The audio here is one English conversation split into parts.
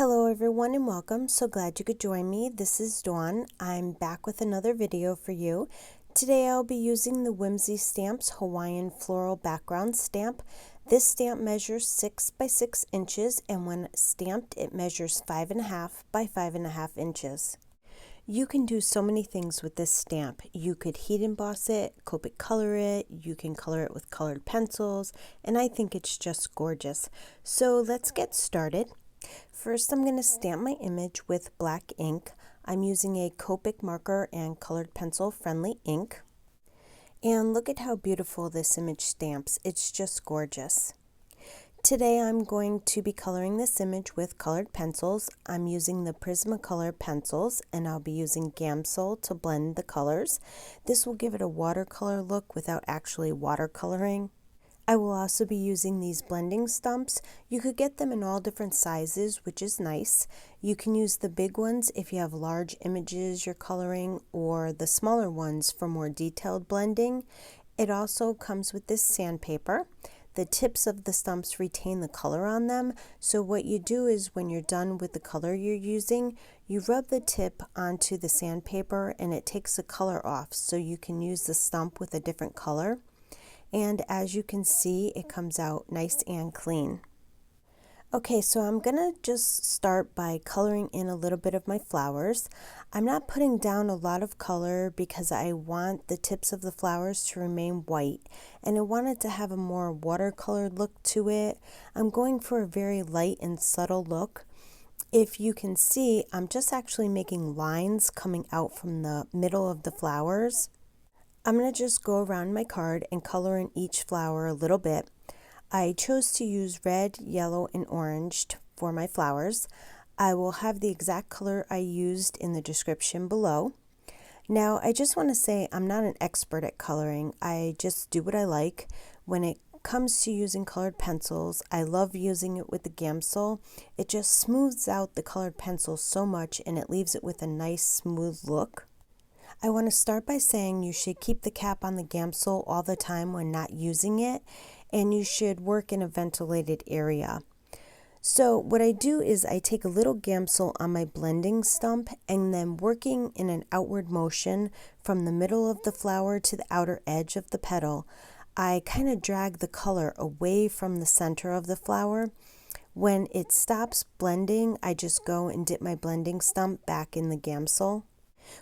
Hello everyone and welcome. So glad you could join me. This is Dawn. I'm back with another video for you. Today I'll be using the Whimsy Stamps Hawaiian Floral background stamp. This stamp measures 6 by 6 inches and when stamped it measures 5.5 by 5.5 inches. You can do so many things with this stamp. You could heat emboss it, Copic color it, you can color it with colored pencils, and I think it's just gorgeous. So let's get started. First, I'm going to stamp my image with black ink. I'm using a Copic marker and colored pencil friendly ink. And look at how beautiful this image stamps. It's just gorgeous. Today I'm going to be coloring this image with colored pencils. I'm using the Prismacolor pencils and I'll be using GAMSOL to blend the colors. This will give it a watercolor look without actually watercoloring. I will also be using these blending stumps. You could get them in all different sizes, which is nice. You can use the big ones if you have large images you're coloring, or the smaller ones for more detailed blending. It also comes with this sandpaper. The tips of the stumps retain the color on them, so what you do is when you're done with the color you're using, you rub the tip onto the sandpaper and it takes the color off, so you can use the stump with a different color. And as you can see, it comes out nice and clean. Okay, so I'm gonna just start by coloring in a little bit of my flowers. I'm not putting down a lot of color because I want the tips of the flowers to remain white and I want it to have a more watercolored look to it. I'm going for a very light and subtle look. If you can see, I'm just actually making lines coming out from the middle of the flowers. I'm going to just go around my card and color in each flower a little bit. I chose to use red, yellow, and orange for my flowers. I will have the exact color I used in the description below. Now, I just want to say I'm not an expert at coloring. I just do what I like. When it comes to using colored pencils, I love using it with the GAMSOL. It just smooths out the colored pencil so much and it leaves it with a nice smooth look. I want to start by saying you should keep the cap on the GAMSOL all the time when not using it, and you should work in a ventilated area. So what I do is I take a little GAMSOL on my blending stump and then working in an outward motion from the middle of the flower to the outer edge of the petal, I kind of drag the color away from the center of the flower. When it stops blending, I just go and dip my blending stump back in the GAMSOL.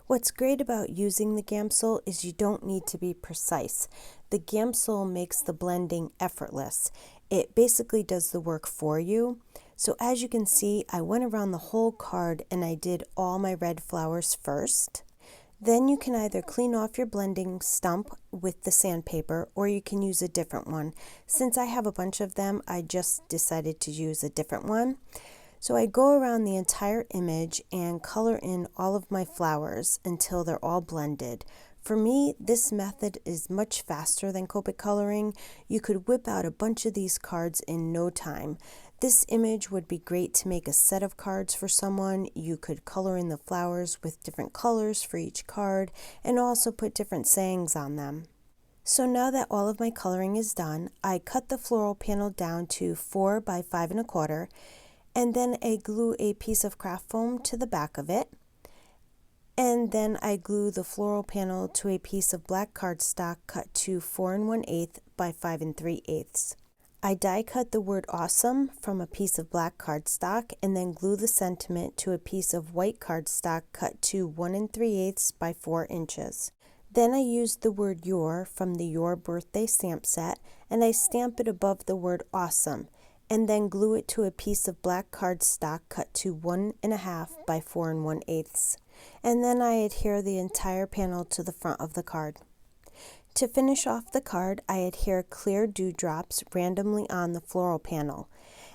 What's great about using the GAMSOL is you don't need to be precise. The GAMSOL makes the blending effortless. It basically does the work for you. So as you can see, I went around the whole card and I did all my red flowers first. Then you can either clean off your blending stump with the sandpaper or you can use a different one. Since I have a bunch of them, I just decided to use a different one. So I go around the entire image and color in all of my flowers until they're all blended. For me, this method is much faster than Copic coloring. You could whip out a bunch of these cards in no time. This image would be great to make a set of cards for someone. You could color in the flowers with different colors for each card and also put different sayings on them. So now that all of my coloring is done, I cut the floral panel down to 4 by 5 1/4. And then I glue a piece of craft foam to the back of it. And then I glue the floral panel to a piece of black cardstock cut to 4 1/8 by 5 3/8. I die cut the word awesome from a piece of black cardstock and then glue the sentiment to a piece of white cardstock cut to 1 3/8 by 4 inches. Then I used the word your from the Your Birthday stamp set and I stamp it above the word awesome, and then glue it to a piece of black cardstock cut to 1 1/2 by 4 1/8. And then I adhere the entire panel to the front of the card. To finish off the card, I adhere clear dewdrops randomly on the floral panel.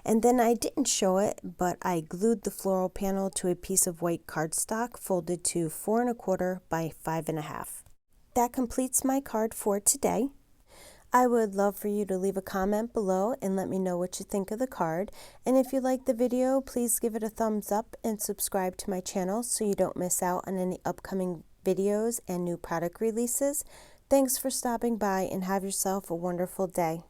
And then I didn't show it, but I glued the floral panel to a piece of white cardstock folded to 4 1/4 by 5 1/2. That completes my card for today. I would love for you to leave a comment below and let me know what you think of the card. And if you like the video, please give it a thumbs up and subscribe to my channel so you don't miss out on any upcoming videos and new product releases. Thanks for stopping by and have yourself a wonderful day.